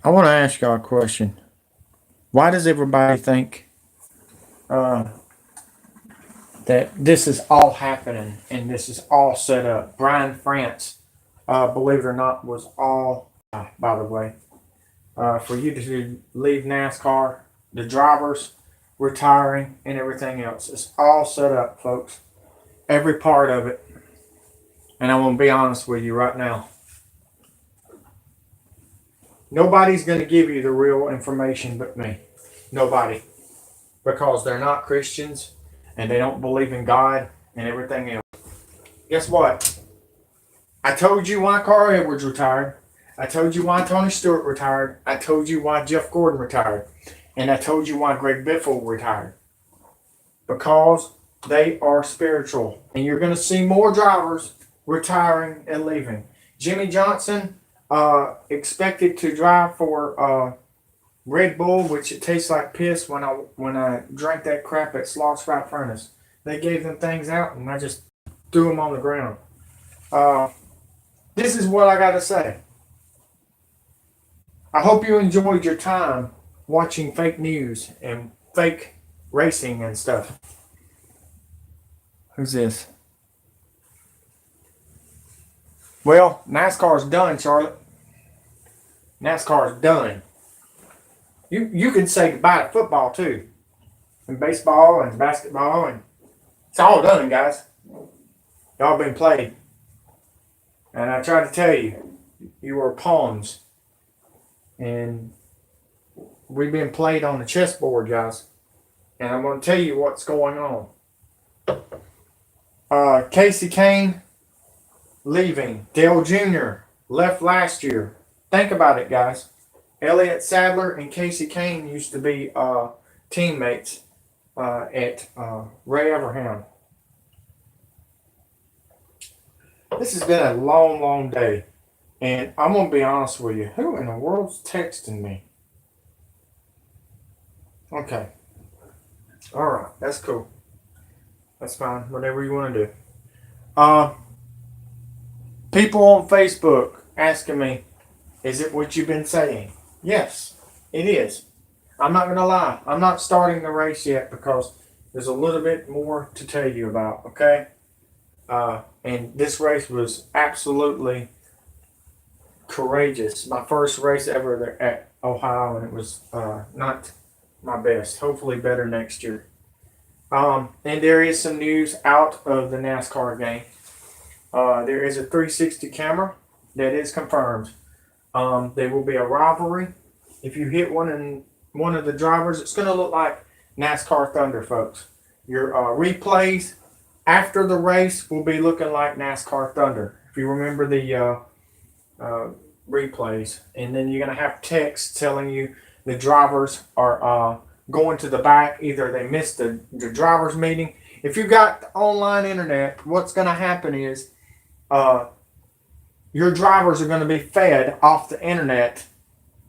I want to ask y'all a question. Why does everybody think uh, that this is all happening and this is all set up? Brian France, believe it or not, was all, by the way, for you to leave NASCAR, the drivers retiring, and everything else. It's all set up, folks. Every part of it. And I'm going to be honest with you right now. Nobody's going to give you the real information but me. Nobody. Because they're not Christians and they don't believe in God and everything else. Guess what? I told you why Carl Edwards retired. I told you why Tony Stewart retired. I told you why Jeff Gordon retired. And I told you why Greg Biffle retired. Because they are spiritual. And you're going to see more drivers retiring and leaving. Jimmy Johnson expected to drive for Red Bull, which it tastes like piss when I drank that crap at Sloss Fry Furnace. They gave them things out and I just threw them on the ground. This is what I got to say. I hope you enjoyed your time watching fake news and fake racing and stuff. Who's this? Well, NASCAR's done, Charlotte. NASCAR's done. You can say goodbye to football too, and baseball and basketball, and it's all done, guys. Y'all been played, and I tried to tell you, you were pawns, and we've been played on the chessboard, guys. And I'm going to tell you what's going on. Kasey Kahne leaving. Dale Jr. left last year. Think about it, guys. Elliott Sadler and Kasey Kahne used to be teammates at Ray Everham. This has been a long, long day. And I'm going to be honest with you. Who in the world's texting me? Okay. All right. That's cool. That's fine. Whatever you want to do. People on Facebook asking me, is it what you've been saying? Yes, it is. I'm not going to lie. I'm not starting the race yet because there's a little bit more to tell you about, okay? And this race was absolutely courageous. My first race ever there at Ohio, and it was not my best. Hopefully better next year. And there is some news out of the NASCAR game. There is a 360 camera that is confirmed. There will be a rivalry. If you hit one of the drivers, it's going to look like NASCAR Thunder, folks. Your replays after the race will be looking like NASCAR Thunder. If you remember the replays, and then you're going to have text telling you the drivers are going to the back. Either they missed the drivers meeting. If you got online internet, what's going to happen is your drivers are going to be fed off the internet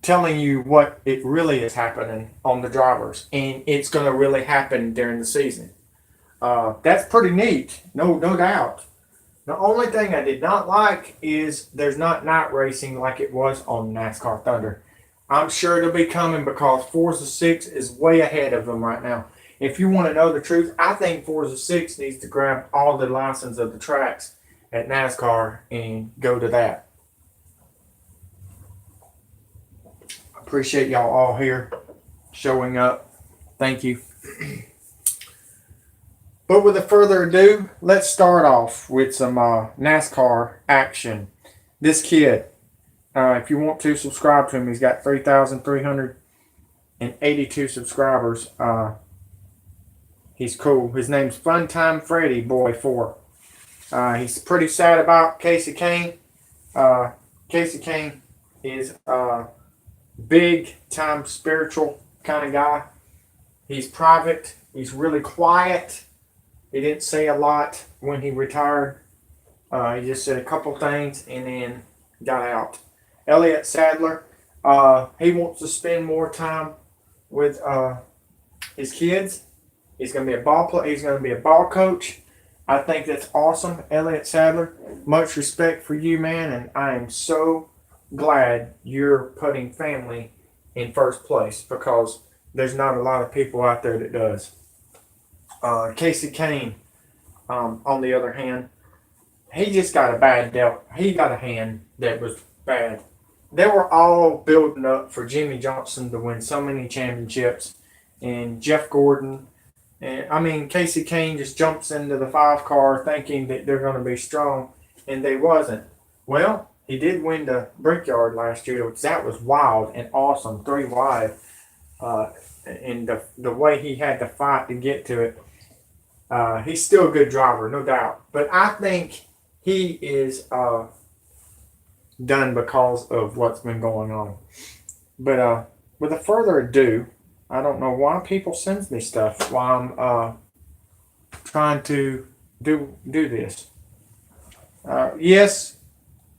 telling you what it really is happening on the drivers, and it's going to really happen during the season. That's pretty neat, no doubt. The only thing I did not like is there's not night racing like it was on NASCAR Thunder. I'm sure it'll be coming because Forza 6 is way ahead of them right now. If you want to know the truth, I think Forza 6 needs to grab all the license of the tracks at NASCAR and go to that. Appreciate y'all all here showing up. Thank you. But with further ado, let's start off with some NASCAR action. This kid, if you want to subscribe to him, he's got 3,382 subscribers. He's cool. His name's Funtime Freddy Boy 4. He's pretty sad about Kasey Kahne. Kasey Kahne is a big time spiritual kind of guy. He's private. He's really quiet. He didn't say a lot when he retired. He just said a couple things and then got out. Elliott Sadler, he wants to spend more time with his kids. He's going to be a ball player. He's going to be a ball coach. I think that's awesome, Elliott Sadler. Much respect for you, man, and I am so glad you're putting family in first place, because there's not a lot of people out there that does. Kasey Kahne, on the other hand, he just got a bad dealt. He got a hand that was bad. They were all building up for Jimmy Johnson to win so many championships, and Jeff Gordon. And I mean, Kasey Kahne just jumps into the 5 car thinking that they're going to be strong, and they wasn't. Well, he did win the Brickyard last year, which that was wild and awesome, 3 wide. And the way he had to fight to get to it. He's still a good driver, no doubt. But I think he is done because of what's been going on. But with further ado, I don't know why people send me stuff while I'm trying to do this. Yes,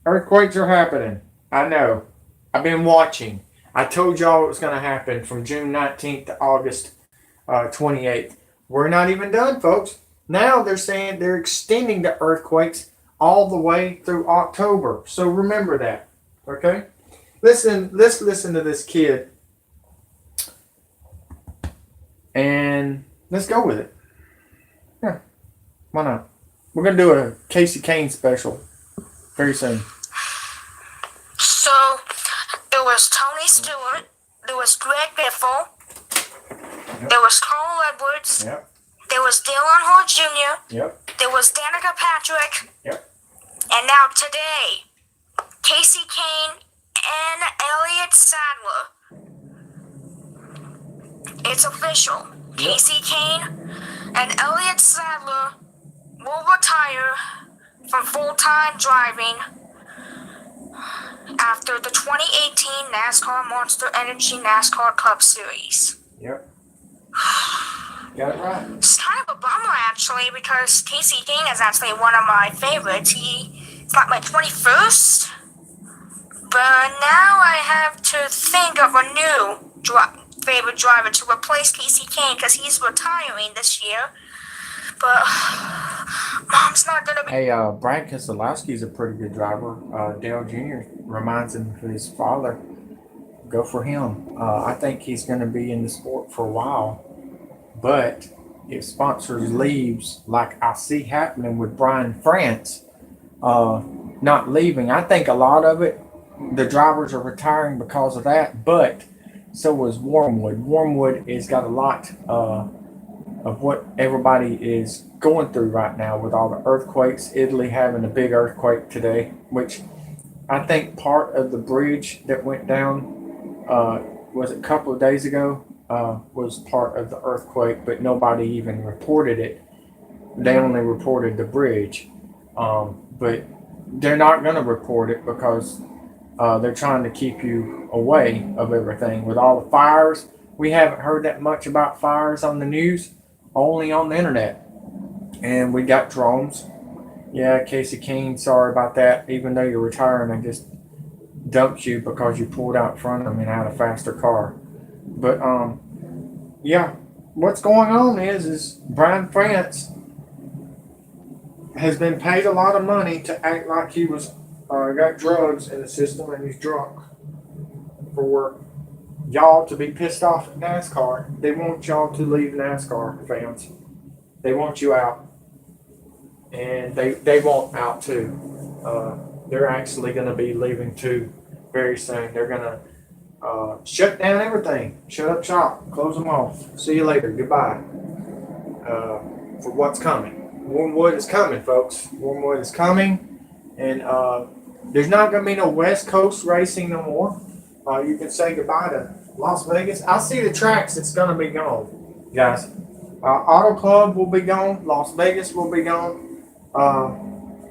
earthquakes are happening. I know. I've been watching. I told y'all it was going to happen from June 19th to August 28th. We're not even done, folks. Now they're saying they're extending the earthquakes all the way through October. So remember that. Okay? Let's listen to this kid. And let's go with it. Yeah. Why not? We're going to do a Kasey Kahne special very soon. So, there was Tony Stewart, there was Greg Biffle, there was Carl Edwards, Yep. there was Dillon Hall Jr., Yep. there was Danica Patrick, Yep. and now today, Kasey Kahne and Elliott Sadler. It's official. Yep. Kasey Kahne and Elliott Sadler will retire from full-time driving after the 2018 NASCAR Monster Energy NASCAR Cup Series. Yep. Got it right. It's kind of a bummer, actually, because Kasey Kahne is actually one of my favorites. He's like my 21st. But now I have to think of a new favorite driver to replace Kasey Kahne, because he's retiring this year. But Mom's not going to be... Hey, Brad Keselowski's a pretty good driver. Dale Jr. reminds him of his father. Go for him. I think he's going to be in the sport for a while. But if sponsors leaves, like I see happening with Brian France, not leaving, I think a lot of it, the drivers are retiring because of that. But so is Wormwood. Wormwood has got a lot of what everybody is going through right now with all the earthquakes. Italy having a big earthquake today, which I think part of the bridge that went down was a couple of days ago, was part of the earthquake, but nobody even reported it. They only reported the bridge. But they're not going to report it because they're trying to keep you away of everything. With all the fires, we haven't heard that much about fires on the news, only on the internet. And we got drones. Yeah, Kasey Kahne, sorry about that. Even though you're retiring, I just dumped you because you pulled out in front of me and had a faster car. But yeah, what's going on is Brian France has been paid a lot of money to act like he was got drugs in the system and he's drunk, for y'all to be pissed off at NASCAR. They want y'all to leave NASCAR, fans. They want you out. And they want out too. They're actually going to be leaving too very soon. They're going to shut down everything. Shut up shop. Close them off. See you later. Goodbye. For what's coming. Wormwood is coming, folks. Wormwood is coming. And there's not going to be no West Coast racing no more. You can say goodbye to Las Vegas. I see the tracks that's going to be gone, guys. Auto Club will be gone. Las Vegas will be gone.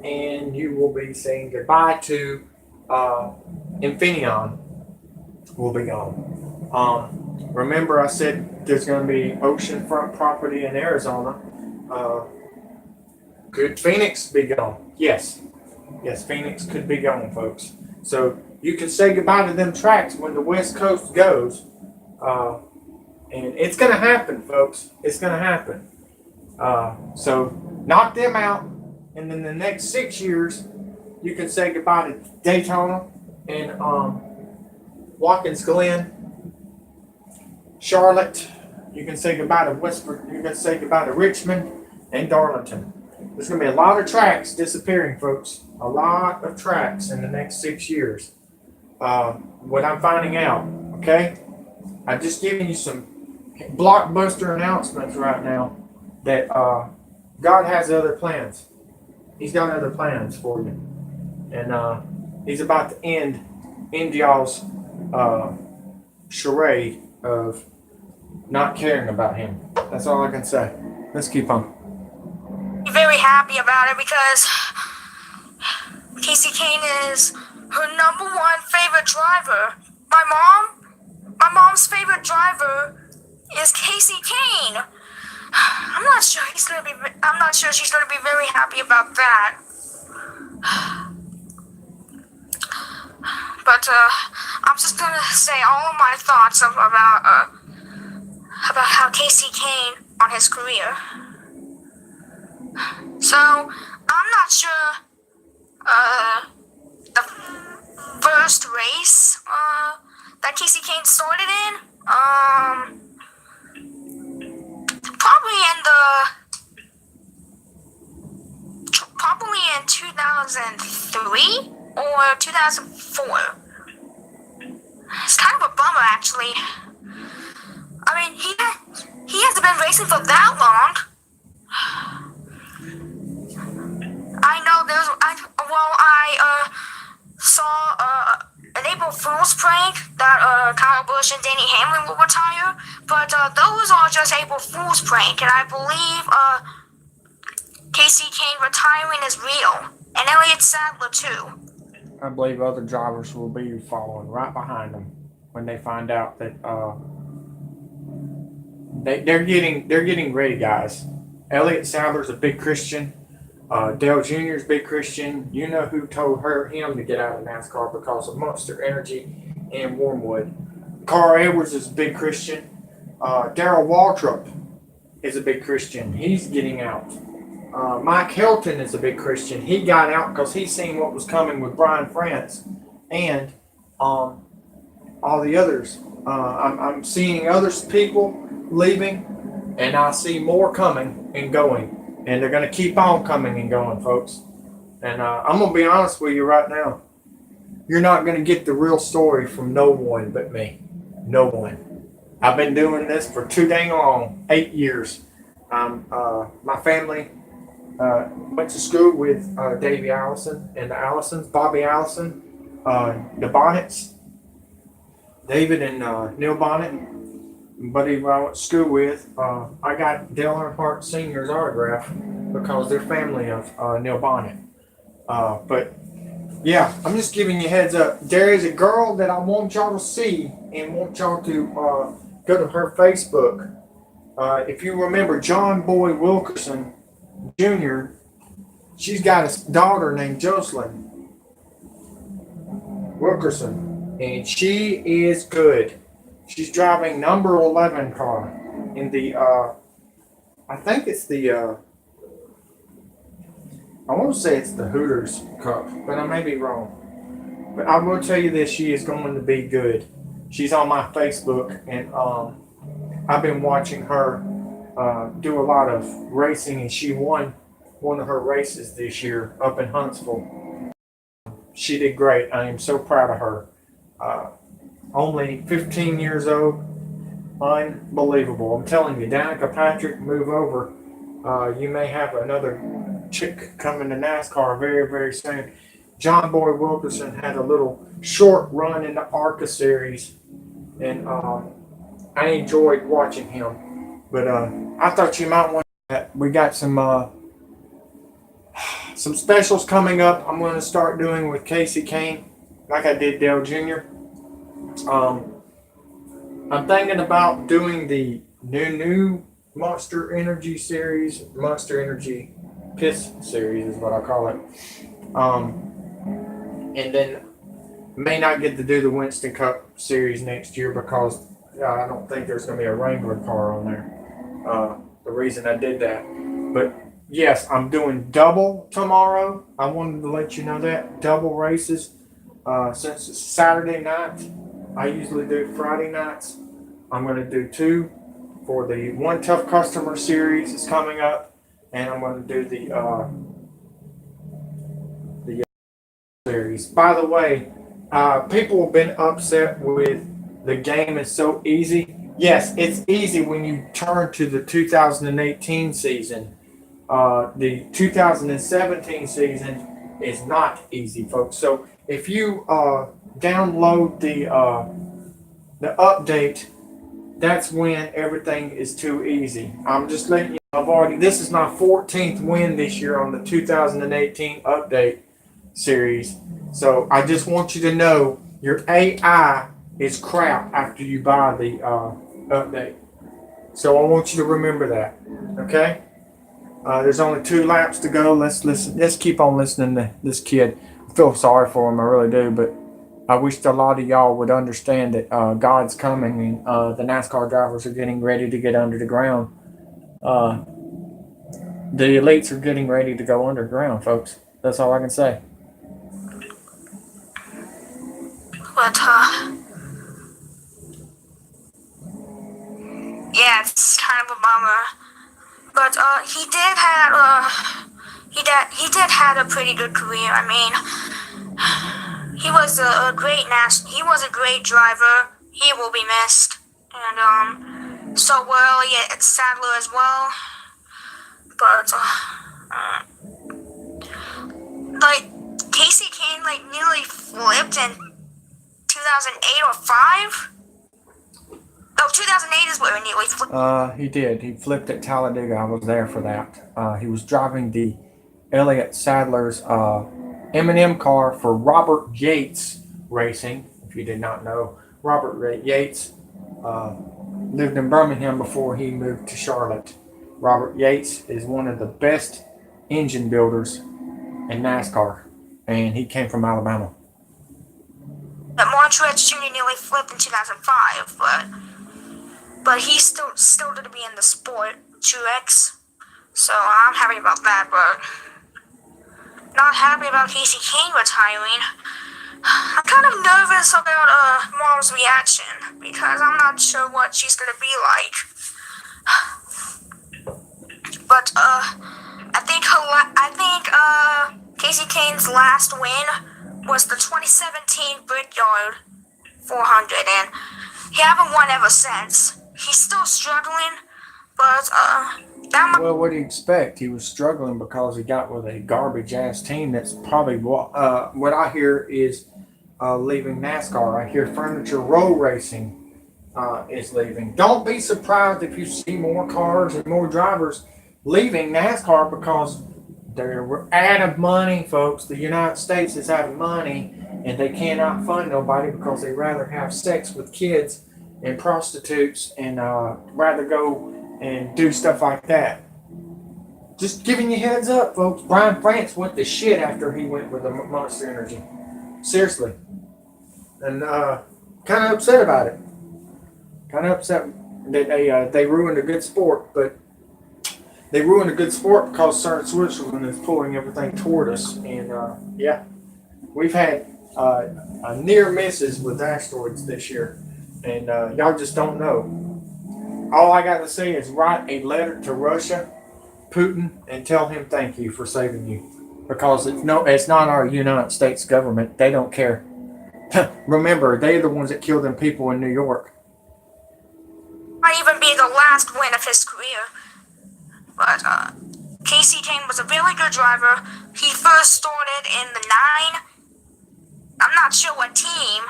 And you will be saying goodbye to Infineon will be gone. Remember I said there's going to be oceanfront property in Arizona. Could Phoenix be gone? Yes. Yes, Phoenix could be gone, folks. So you can say goodbye to them tracks when the West Coast goes. And it's going to happen, folks. It's going to happen. So knock them out. And then the next 6 years, you can say goodbye to Daytona and Watkins Glen, Charlotte. You can say goodbye to Westford. You can say goodbye to Richmond and Darlington. There's going to be a lot of tracks disappearing, folks. A lot of tracks in the next 6 years. What I'm finding out, okay? I'm just giving you some blockbuster announcements right now that God has other plans. He's got other plans for you. And he's about to end y'all's charade of not caring about him. That's all I can say. Let's keep on. Very happy about it because Kasey Kahne is her #1 favorite driver. My mom's favorite driver is Kasey Kahne. I'm not sure she's gonna be very happy about that. But I'm just gonna say all of my thoughts about how Kasey Kahne on his career. So I'm not sure the first race that Kasey Kahne started in. Probably in 2003 or 2004. It's kind of a bummer, actually. I mean, he hasn't been racing for that long. I know I saw an April Fool's prank that Kyle Busch and Danny Hamlin will retire, but those are just April Fool's prank, and I believe Kasey Kahne retiring is real, and Elliott Sadler too. I believe other drivers will be following right behind them when they find out that they're getting ready, guys. Elliott Sadler's a big Christian. Dale Jr.'s big Christian. You know who told him to get out of NASCAR because of Monster Energy and Wormwood. Carl Edwards is a big Christian. Darrell Waltrip is a big Christian. He's getting out. Mike Hilton is a big Christian. He got out because he seen what was coming with Brian France and all the others. I'm seeing other people leaving, and I see more coming and going. And they're going to keep on coming and going, folks. And I'm going to be honest with you right now. You're not going to get the real story from no one but me. No one. I've been doing this for too dang long. 8 years. My family went to school with Davey Allison and the Allisons, Bobby Allison, the Bonnets, David and Neil Bonnet. Buddy who I went to school with, I got Dale Earnhardt Sr.'s autograph because they're family of Neil Bonnet. But yeah, I'm just giving you a heads up. There is a girl that I want y'all to see and want y'all to go to her Facebook. If you remember John Boy Wilkerson Jr., she's got a daughter named Jocelyn Wilkerson, and she is good. She's driving number 11 car in the, I think it's the, I want to say it's the Hooters Cup, but I may be wrong. But I will tell you this, she is going to be good. She's on my Facebook, and I've been watching her do a lot of racing, and she won one of her races this year up in Huntsville. She did great. I am so proud of her. Only 15 years old. Unbelievable. I'm telling you, Danica Patrick, move over. You may have another chick coming to NASCAR very, very soon. John Boy Wilkerson had a little short run in the ARCA series, and I enjoyed watching him. But I thought you might want that. We got some specials coming up. I'm going to start doing with Kasey Kahne, like I did Dale Jr. I'm thinking about doing the new Monster Energy series, Monster Energy Piss series is what I call it. And then may not get to do the Winston Cup series next year because I don't think there's going to be a Wrangler car on there. The reason I did that. But yes, I'm doing double tomorrow. I wanted to let you know that. Double races. Since it's Saturday night, I usually do Friday nights. I'm going to do 2 for the One Tough Customer series is coming up, and I'm going to do the series. By the way, people have been upset with the game is so easy. Yes, it's easy when you turn to the 2018 season. The 2017 season is not easy, folks. So if you download the update, that's when everything is too easy. I'm just letting you know, this is my 14th win this year on the 2018 update series. So I just want you to know your AI is crap after you buy the update. So I want you to remember that. Okay? There's only 2 laps to go. Let's listen. Let's keep on listening to this kid. I feel sorry for him. I really do. But I wish a lot of y'all would understand that God's coming and the NASCAR drivers are getting ready to get under the ground. The elites are getting ready to go underground, folks. That's all I can say. But, yeah, it's kind of a bummer. But, he did have a pretty good career. I mean, he was a great driver. He will be missed. And, so will Elliott Sadler as well. But, like, Kasey Kahne, like, nearly flipped in 2008 or 5? Oh, 2008 is where he nearly flipped. He did. He flipped at Talladega. I was there for that. He was driving the Elliott Sadler's M&M car for Robert Yates Racing. If you did not know, Robert Yates lived in Birmingham before he moved to Charlotte. Robert Yates is one of the best engine builders in NASCAR, and he came from Alabama. But Montrex Jr. nearly flipped in 2005, but he's still going to be in the sport, Truex. So I'm happy about that, but not happy about Kasey Kahne retiring. I'm kind of nervous about Mom's reaction because I'm not sure what she's gonna be like. But I think Kasey Kahne's last win was the 2017 Brickyard 400, and he haven't won ever since. He's still struggling, but well, what do you expect? He was struggling because he got with a garbage ass team. That's probably what I hear is leaving NASCAR. I hear Furniture Row Racing is leaving. Don't be surprised if you see more cars and more drivers leaving NASCAR because they're out of money, folks. The United States is out of money, and they cannot fund nobody because they rather have sex with kids and prostitutes and rather go and do stuff like that. Just giving you heads up, folks. Brian France went to shit after he went with the Monster Energy. Seriously. And kind of upset about it. Kind of upset that they ruined a good sport, but they ruined a good sport because Certain Switzerland is pulling everything toward us. And yeah, we've had near misses with asteroids this year, and y'all just don't know. All I got to say is write a letter to Russia, Putin, and tell him thank you for saving you, because it's not our United States government. They don't care. Remember, they're the ones that killed them people in New York. Might even be the last win of his career. But Kasey Kahne was a really good driver. He first started in the 9. I'm not sure what team,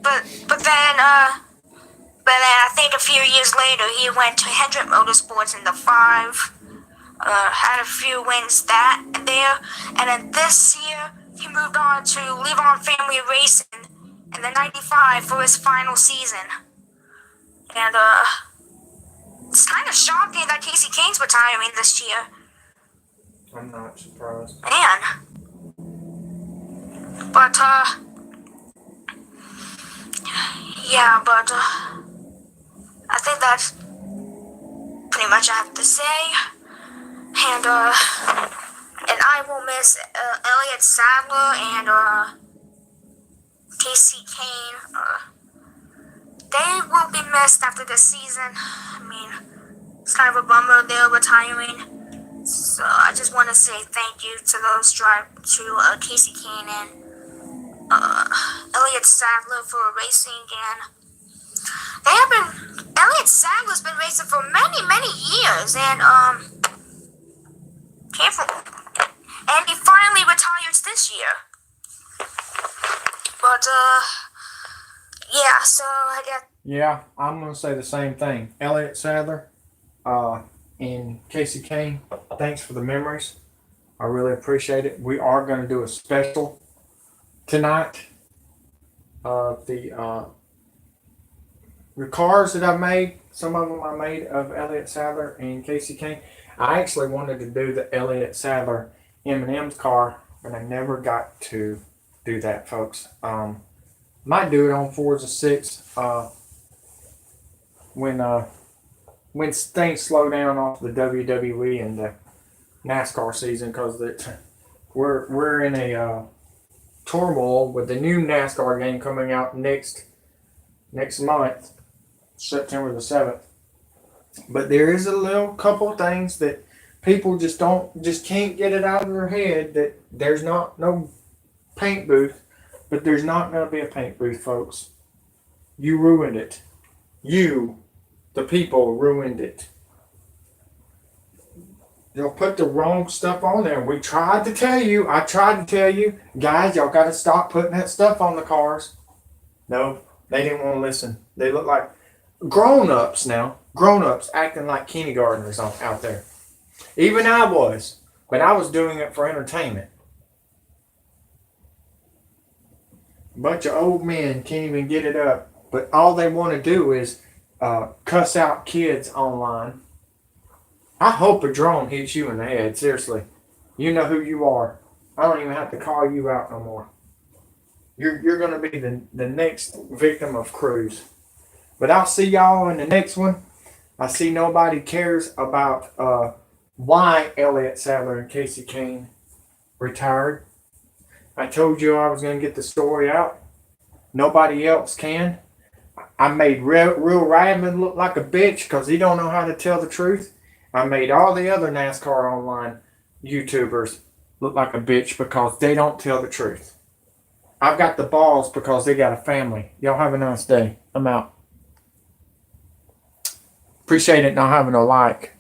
but then I think a few years later he went to Hendrick Motorsports in the 5. Had a few wins there, and then this year he moved on to Levon Family Racing in the 95 for his final season. And it's kind of shocking that Kasey Kahne's retiring this year. I'm not surprised. Man. But yeah, but I think that's pretty much I have to say. And I will miss Elliott Sadler, and Kasey Kahne. They will be missed after this season. I mean, it's kind of a bummer they're retiring. So I just want to say thank you to those Kasey Kahne and Elliott Sadler for racing, and Elliott Sadler's been racing for many, many years, and he finally retires this year. But yeah, so I guess. Yeah, I'm gonna say the same thing. Elliott Sadler, and Kasey Kahne, thanks for the memories. I really appreciate it. We are gonna do a special tonight of the cars that I made. Some of them I made of Elliott Sadler and Kasey Kahne. I actually wanted to do the Elliott Sadler M&M's car, but I never got to do that, folks. Might do it on Forza 6 when things slow down off the WWE and the NASCAR season, because we're in a turmoil with the new NASCAR game coming out next month, September the 7th. But there is a little couple things that people just can't get it out of their head, that there's no paint booth, but there's not going to be a paint booth, folks. You ruined it. You, the people, ruined it. They'll put the wrong stuff on there. I tried to tell you, guys, y'all got to stop putting that stuff on the cars. No, they didn't want to listen. They look like grown-ups now. Grown-ups acting like kindergartners out there. Even I was, but I was doing it for entertainment. A bunch of old men can't even get it up, but all they want to do is cuss out kids online. I hope a drone hits you in the head, seriously. You know who you are. I don't even have to call you out no more. You're going to be the next victim of Cruz. But I'll see y'all in the next one. I see nobody cares about why Elliott Sadler and Kasey Kahne retired. I told you I was going to get the story out. Nobody else can. I made Real Radman look like a bitch because he don't know how to tell the truth. I made all the other NASCAR online YouTubers look like a bitch because they don't tell the truth. I've got the balls because they got a family. Y'all have a nice day. I'm out. Appreciate it not having a like.